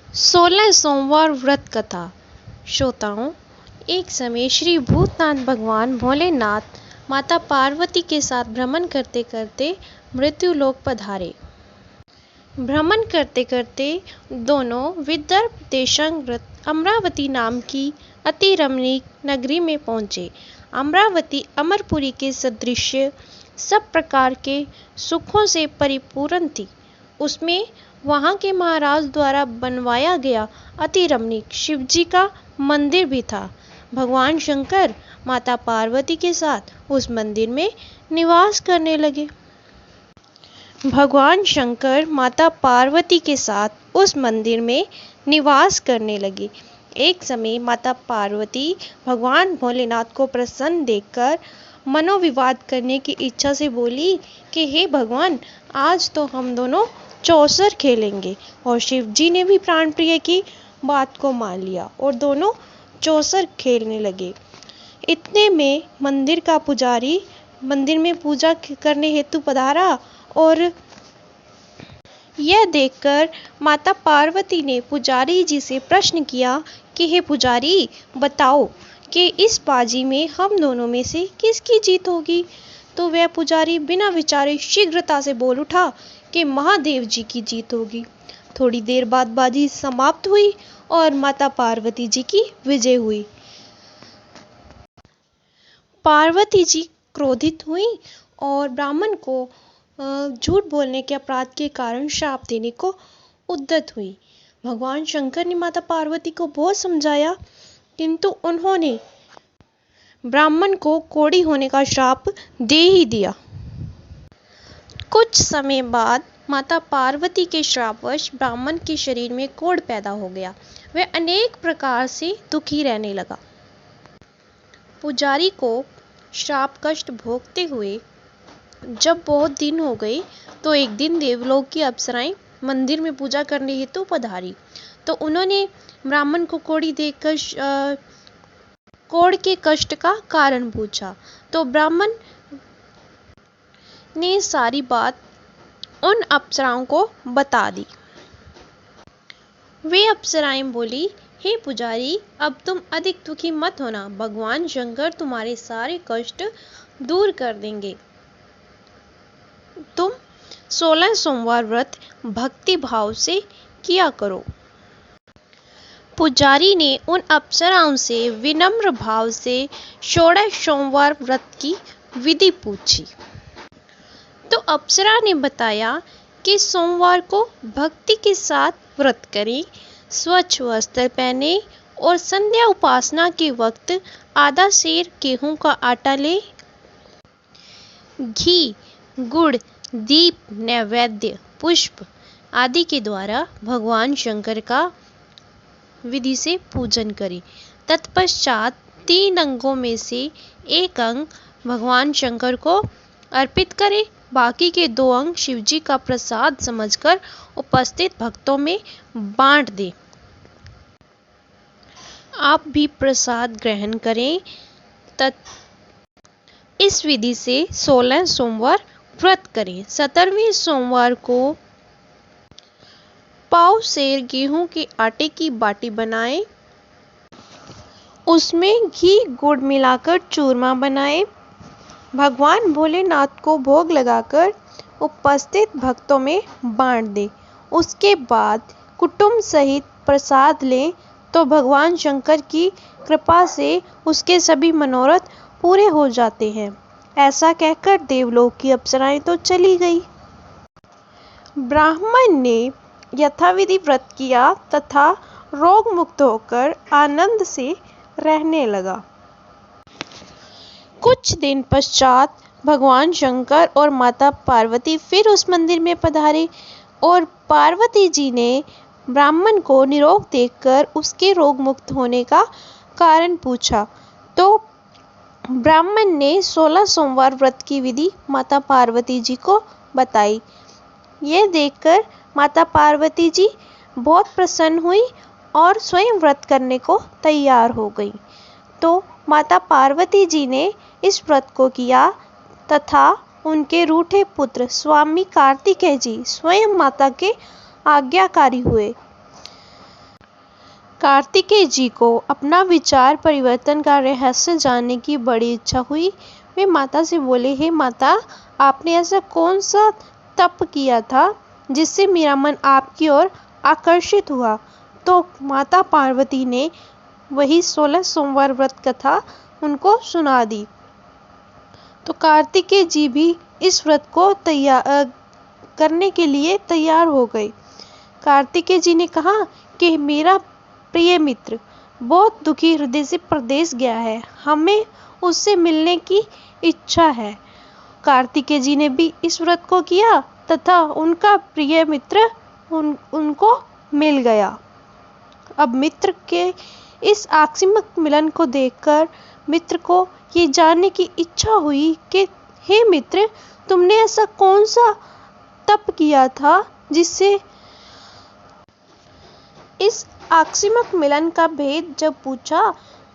16 सोमवार व्रत कथा। श्रोताओं, एक समय श्री भूतनाथ भगवान भोलेनाथ माता पार्वती के साथ भ्रमण करते करते मृत्युलोक पधारे। भ्रमण करते करते दोनों विदर्भ देशांतर्गत अमरावती नाम की अति रमणीक नगरी में पहुँचे। अमरावती अमरपुरी के सदृश सब प्रकार के सुखों से परिपूर्ण थी। उसमें वहाँ के महाराज द्वारा बनवाया गया अति रमणीक शिवजी का मंदिर भी था। भगवान शंकर माता पार्वती के साथ उस मंदिर में निवास करने लगे। भगवान शंकर माता पार्वती के साथ उस मंदिर में निवास करने लगे। एक समय माता पार्वती भगवान भोलेनाथ को प्रसन्न देखकर मनोविवाद करने की इच्छा से बोली कि हे भगवान, आज तो हम दोनों चौसर खेलेंगे। और शिव जी ने भी प्राण प्रिय की बात को मान लिया और दोनों चौसर खेलने लगे। इतने में मंदिर का पुजारी मंदिर में पूजा करने हेतु पधारा और यह देखकर माता पार्वती ने पुजारी जी से प्रश्न किया कि हे पुजारी, बताओ कि इस बाजी में हम दोनों में से किसकी जीत होगी। तो वह पुजारी बिना विचारे शीघ्रता से बोल उठा कि महादेव जी की जीत होगी। थोड़ी देर बाद बाजी समाप्त हुई और माता पार्वती जी की विजय हुई। पार्वती जी क्रोधित हुई और ब्राह्मण को झूठ बोलने के अपराध के कारण श्राप देने को उद्यत हुई। भगवान शंकर ने माता पार्वती को बहुत समझाया, किंतु उन्होंने ब्राह्मण को कोढ़ी होने का श्राप दे ही दिया। कुछ समय बाद माता पार्वती के श्रापवश ब्राह्मण के शरीर में कोढ़ पैदा हो गया। वह अनेक प्रकार से दुखी रहने लगा। पुजारी को श्राप कष्ट भोगते हुए जब बहुत दिन हो गए तो एक दिन देवलोक की अप्सराएं मंदिर में पूजा करने हेतु पधारी। तो उन्होंने ब्राह्मण को कोढ़ी देखकर कोढ़ के कष्ट का कारण पूछा। तो ब्राह्मण ने सारी बात उन अप्सराओं को बता दी। वे अप्सराएं बोली, हे पुजारी, अब तुम अधिक दुखी मत होना, भगवान शंकर तुम्हारे सारे कष्ट दूर कर देंगे। तुम 16 सोमवार व्रत भक्ति भाव से किया करो। पुजारी ने उन अप्सराओं से विनम्र भाव से 16 सोमवार व्रत की विधि पूछी। तो अप्सरा ने बताया कि सोमवार को भक्ति के साथ व्रत करें, स्वच्छ वस्त्र पहने और संध्या उपासना के वक्त आधा सेर गेहूं का आटा ले, घी, गुड़, दीप, नैवेद्य, पुष्प आदि के द्वारा भगवान शंकर का विधि से पूजन करें। तत्पश्चात 3 अंगों में से एक अंग भगवान शंकर को अर्पित करें, बाकी के 2 अंग शिवजी का प्रसाद समझकर उपस्थित भक्तों में बांट दें। आप भी प्रसाद ग्रहण करें। इस विधि से 16 सोमवार व्रत करें। 17वें सोमवार को पाव सेर गेहूं के आटे की बाटी बनाएं, उसमें घी गुड़ मिलाकर चूरमा बनाएं, भगवान भोलेनाथ को भोग लगाकर उपस्थित भक्तों में बांट दें। उसके बाद कुटुंब सहित प्रसाद लें तो भगवान शंकर की कृपा से उसके सभी मनोरथ पूरे हो जाते हैं। ऐसा कहकर देवलोक की अप्सराएं तो चली गई। ब्राह्मण ने यथाविधि व्रत किया तथा रोग मुक्त होकर आनंद से रहने लगा। कुछ दिन पश्चात भगवान शंकर और माता पार्वती फिर उस मंदिर में पधारे और पार्वती जी ने ब्राह्मण को निरोग देखकर उसके रोग मुक्त होने का कारण पूछा। तो ब्राह्मण ने 16 सोमवार व्रत की विधि माता पार्वती जी को बताई। यह देखकर माता पार्वती जी बहुत प्रसन्न हुई और स्वयं व्रत करने को तैयार हो गई। तो माता पार्वती जी ने इस व्रत को किया तथा उनके रूठे पुत्र स्वामी कार्तिकेय जी स्वयं माता के आज्ञाकारी हुए। कार्तिकेय जी को अपना विचार परिवर्तन का रहस्य जानने की बड़ी इच्छा हुई। वे माता से बोले, हे माता, आपने ऐसा कौन सा तप किया था जिससे मेरा मन आपकी ओर आकर्षित हुआ? तो माता पार्वती ने वही 16 सोमवार व्रत कथा उनको सुना दी। तो कार्तिकेय जी भी इस व्रत को करने के लिए तैयार हो गए। कार्तिकेय जी ने कहा कि मेरा प्रिय मित्र बहुत दुखी हृदय से परदेश गया है, हमें उससे मिलने की इच्छा है। कार्तिकेय जी ने भी इस व्रत को किया तथा उनका प्रिय मित्र उनको मिल गया। अब मित्र के इस आकस्मिक मिलन को देखकर मित्र को ये जानने की इच्छा हुई कि हे मित्र, तुमने ऐसा कौन सा तप किया था जिससे इस आकस्मिक मिलन का भेद जब पूछा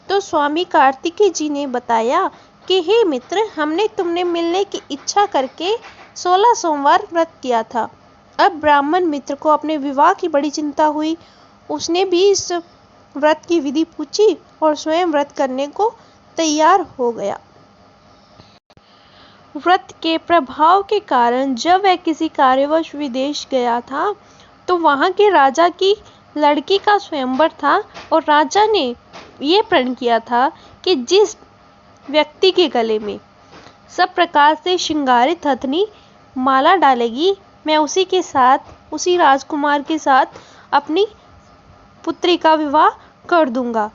तो स्वामी कार्तिकेय जी ने बताया कि हे मित्र, हमने तुमने मिलने की इच्छा करके 16 सोमवार व्रत किया था। अब ब्राह्मण मित्र को अपने विवाह की बड़ी चिंता हुई। उसने भी इस व्रत की विधि पूछी और स्वयं व्रत करने को तैयार हो गया। व्रत के प्रभाव के कारण जब वह किसी कार्यवश विदेश गया था तो वहां के राजा की लड़की का स्वयंवर था और राजा ने यह प्रण किया था कि जिस व्यक्ति के गले में सब प्रकार से श्रृंगारित हथनी माला डालेगी, मैं उसी राजकुमार के साथ अपनी पुत्री का विवाह कर दूंगा।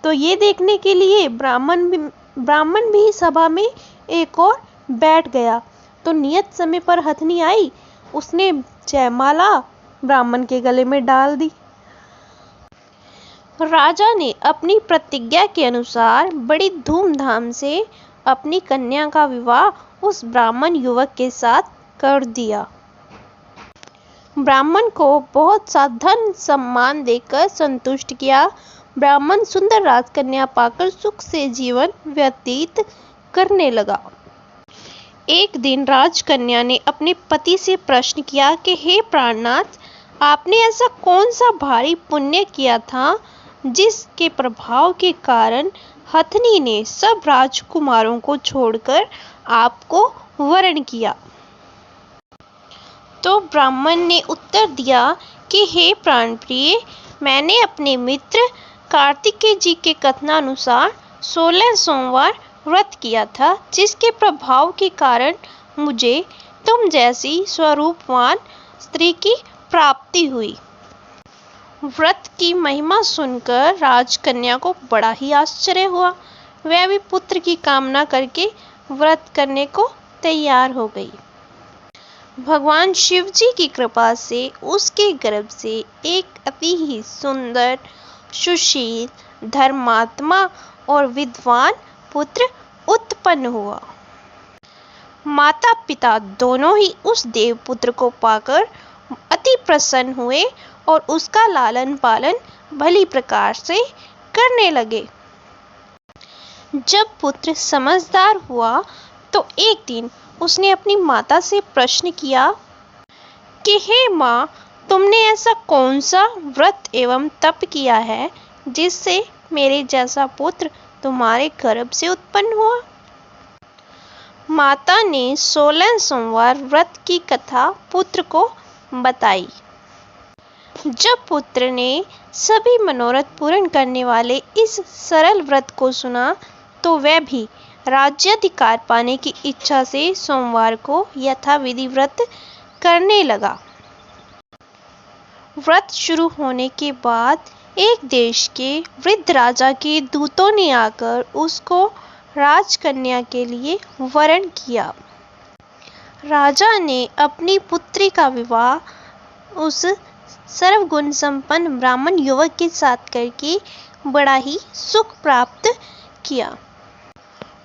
तो ये देखने के लिए ब्राह्मण भी सभा में एक और बैठ गया। तो नियत समय पर हथनी आई, उसने जयमाला ब्राह्मण के गले में डाल दी। राजा ने अपनी प्रतिज्ञा के अनुसार बड़ी धूमधाम से अपनी कन्या का विवाह उस ब्राह्मण युवक के साथ कर दिया। ब्राह्मण को बहुत सा धन सम्मान देकर संतुष्ट किया। ब्राह्मण सुंदर राजकन्या पाकर सुख से जीवन व्यतीत करने लगा। एक दिन राजकन्या ने अपने पति से प्रश्न किया कि हे प्राणनाथ, आपने ऐसा कौन सा भारी पुण्य किया था जिसके प्रभाव के कारण हथनी ने सब राजकुमारों को छोड़कर आपको वरण किया? तो ब्राह्मण ने उत्तर दिया कि हे प्राणप्रिय, मैंने अपने मित्र कार्तिकेय जी के कथनानुसार 16 सोमवार व्रत किया था, जिसके प्रभाव के कारण मुझे तुम जैसी स्वरूपवान स्त्री की प्राप्ति हुई। व्रत की महिमा सुनकर राजकन्या को बड़ा ही आश्चर्य हुआ। वह भी पुत्र की कामना करके व्रत करने को तैयार हो गई। भगवान शिव जी की कृपा से उसके गर्भ से एक अति ही सुंदर, सुशील, धर्मात्मा और विद्वान पुत्र उत्पन्न हुआ। माता पिता दोनों ही उस देवपुत्र को पाकर अति प्रसन्न हुए और उसका लालन पालन भली प्रकार से करने लगे। जब पुत्र समझदार हुआ तो एक दिन उसने अपनी माता से प्रश्न किया कि हे माँ, तुमने ऐसा कौन सा व्रत एवं तप किया है जिससे मेरे जैसा पुत्र तुम्हारे गर्भ से उत्पन्न हुआ? माता ने 16 सोमवार व्रत की कथा पुत्र को बताई। जब पुत्र ने सभी मनोरथ पूर्ण करने वाले इस सरल व्रत को सुना तो वह भी राज्याधिकार पाने की इच्छा से सोमवार को यथाविधि व्रत करने लगा। व्रत शुरू होने के बाद एक देश के वृद्ध राजा के दूतों ने आकर उसको राजकन्या के लिए वरण किया। राजा ने अपनी पुत्री का विवाह उस सर्वगुण संपन्न ब्राह्मण युवक के साथ करके बड़ा ही सुख प्राप्त किया।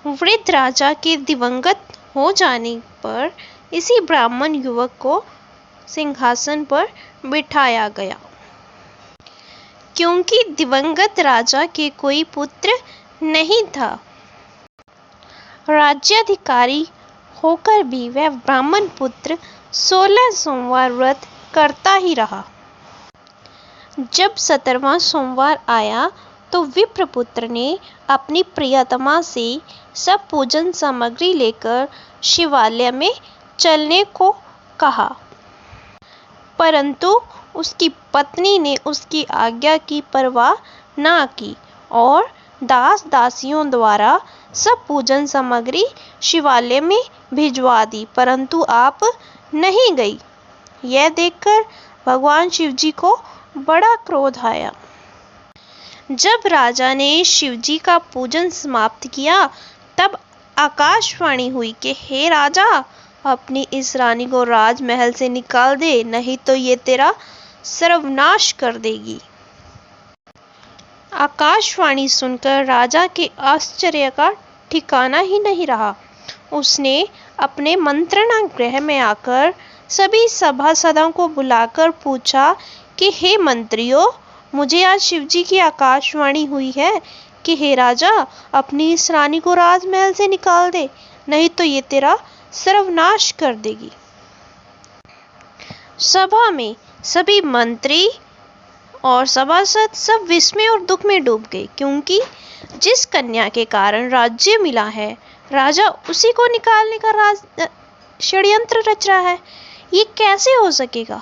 वृद्ध राजा के दिवंगत हो जाने पर इसी ब्राह्मण युवक को सिंहासन पर बिठाया गया। क्योंकि दिवंगत राजा के कोई पुत्र नहीं था, राज्याधिकारी होकर भी वह ब्राह्मण पुत्र 16 सोमवार व्रत करता ही रहा। जब 17वां सोमवार आया तो विप्रपुत्र ने अपनी प्रियतमा से सब पूजन सामग्री लेकर शिवालय में चलने को कहा, परंतु उसकी पत्नी ने उसकी आज्ञा की परवाह न की और दास दासियों द्वारा सब पूजन सामग्री शिवालय में भिजवा दी, परंतु आप नहीं गई। यह देखकर भगवान शिव जी को बड़ा क्रोध आया। जब राजा ने शिव जी का पूजन समाप्त किया तब आकाशवाणी हुई कि हे राजा, अपनी इस रानी को राजमहल से निकाल दे, नहीं तो ये तेरा सर्वनाश कर देगी। आकाशवाणी सुनकर राजा के आश्चर्य का ठिकाना ही नहीं रहा। उसने अपने मंत्रणा गृह में आकर सभी सभासदों को बुलाकर पूछा कि हे मंत्रियों, मुझे आज शिव जी की आकाशवाणी हुई है कि हे राजा, अपनी इस रानी को राजमहल से निकाल दे, नहीं तो ये तेरा सर्वनाश कर देगी। सभा में सभी मंत्री और सभासद सब विस्मय और दुख में डूब गए, क्योंकि जिस कन्या के कारण राज्य मिला है, राजा उसी को निकालने का षड्यंत्र रच रहा है। ये कैसे हो सकेगा?